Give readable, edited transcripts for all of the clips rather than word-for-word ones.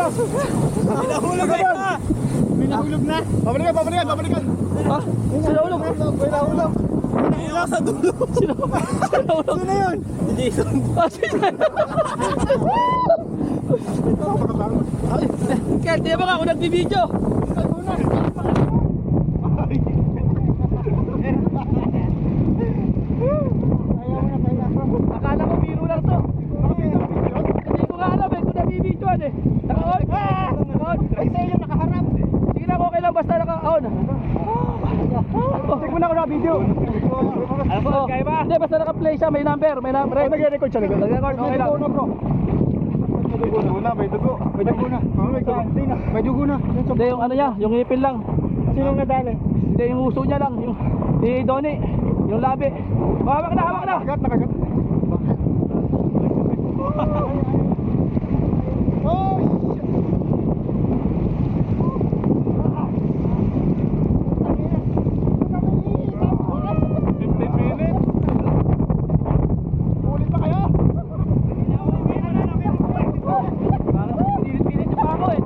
Pinahulog na! Pinahulog na! Babalikan, babalikan, babalikan! Ha? Sinahulog? Pinahulog! Pinahulog sa dulo! Sinahulog? Sino yun? Si Jason! Ah, kaya di ba ako nagbibideo? Akala ko biro lang to. Hindi ko nga alam eh kung nabibidyoan eh. Naka-on? Naka-on? Ay, sa inyo nakaharap! Sige na, okay lang basta naka-on. Tignan mo na ako na video! Alam mo, kaya ba? Hindi, basta naka-play siya, may number, may number. Nag-record siya, Nag-record, okay lang. May dugo na, may dugo. May dugo na. May dugo na. Hindi, yung ano niya, yung ngipin lang. Sino nadali? Hindi, yung uso niya lang, yung si Donnie, yung labi. Hawak na, hawak na! Nakagat, nakagat. Pilit-pilit yung pa ako eh.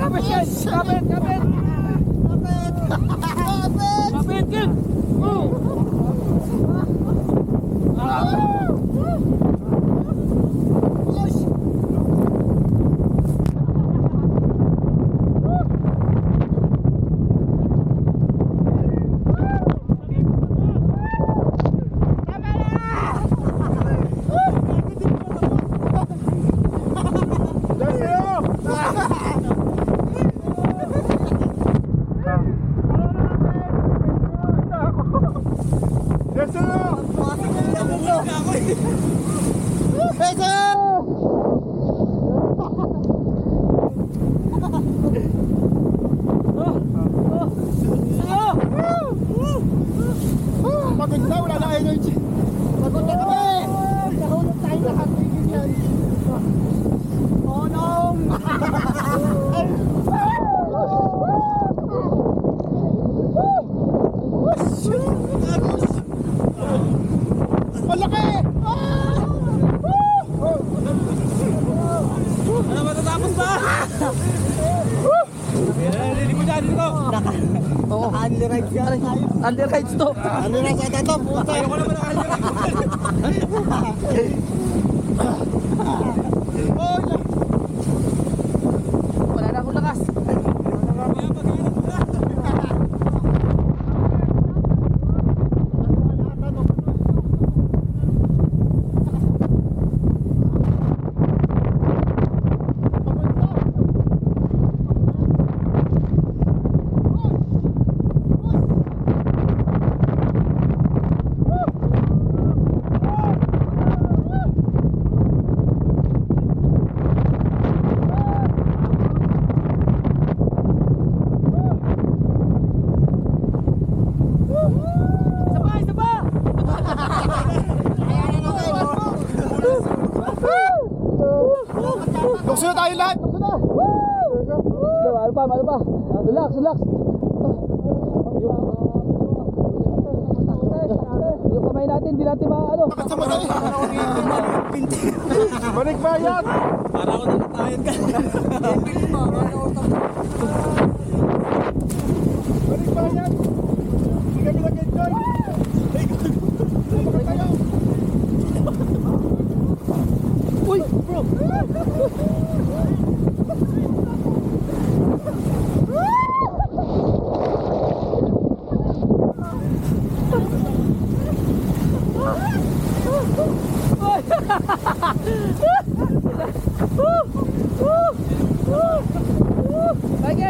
Kapit yan! Kapit! Kapit! Kapit! Kapit! Pagod na, wala na energy. Pagod na kami. Nahulog tayo lahat. Oh no. Malaki. Ano matatapos ba? Hindi mo dyan dito. Oo. Unli rides yan. Under rides to. Unli rides ata to. Puta. Ayoko naman ang under rides. Wala na akong lakas. Lukso na tayo lahat. Lukso na. Ano pa, ano pa? Relax, relax. Yung kamay natin, di natin maano. Kasama tayo. Balik ba yan? Para ako nakatayan ka. Balik ba yan? Hindi kami nag-enjoy. Balik tayo. Uy, bro.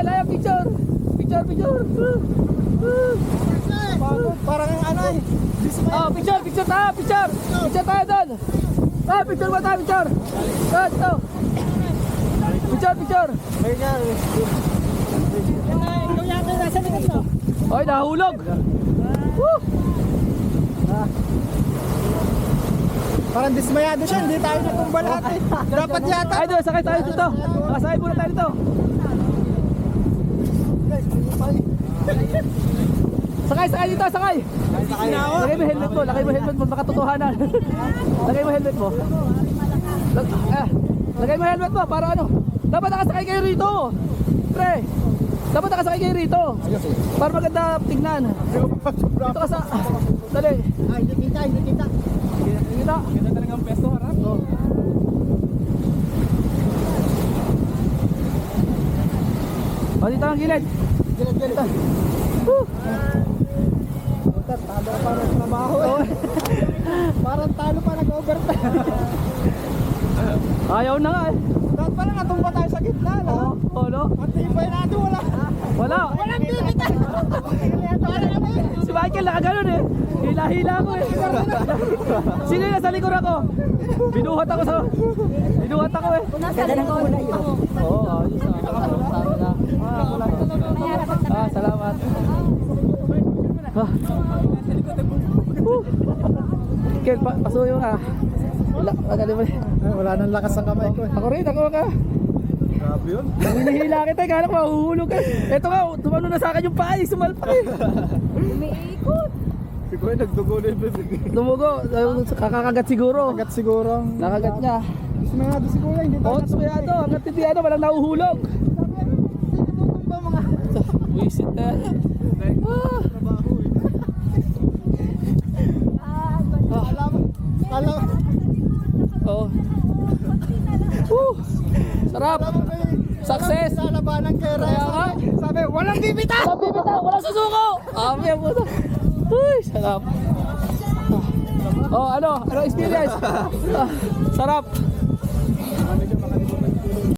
Ayan, picture. Picture. Parang ano eh. Oh, picture tayo, picture. Picture tayo doon. Ah, picture ba tayo, picture? Ito. Picture. Ikaw yata nasa likod mo. Oy, nahulog. Woo! Parang dismayado siya, hindi tayo natumba lahat eh. Dapat yata. Ay, doon, sakay tayo dito. Nakasakay muna tayo dito. Sakay dito, sakay. Lagay mo helmet mo, baka totohanan. Lagay mo helmet mo. Lagay mo helmet mo, para ano. Dapat nakasakay kayo rito. Pre, dapat nakasakay kayo rito. Para maganda tignan. Dito ka sa... Dali. Ay, hindi kita. Kita. Ganda talagang pesto, harap. Oh. O, dito ang gilid. Gilid. Woo! Talo pa ng trabaho eh. Parang talo pa nag-overtime. Ayaw na nga eh. Dapat pala natumba tayo sa gitna, no? Oo, no? Ang tibay natin, wala. Wala. Walang bibita. Si Michael nakaganon eh. Hila-hila ko eh. Sino yung nasa likod ako? Binuhat ako eh. Ganda ng kulay yun. Oo, ayos na. Salamat. Kel, pasuyo ka. Wala nang lakas ang kamay ko eh. Ako rin, ako ka. Grabe yun. Hinihila kita, kala ko mahuhulog ka. Eto nga, tumano na sa akin yung paa, sumalpak eh. Umiikot. Siguro nagdugo na yung bibig. Dumugo, kakakagat siguro. Agad siguro. Nakagat niya. Dismayado si Kuya, hindi tayo Oo, kaya ito, hanggat hindi ano, walang nahuhulog. natumba mga. Wisit na. Alam. Oo. Woo! Sarap! Success! Sa labanan kay Raya. Kaya nga. Sabi, walang bibita! Walang bibitaw! Walang susuko! Kami ang puto. Uy, sarap. Oh, ano experience? Sarap.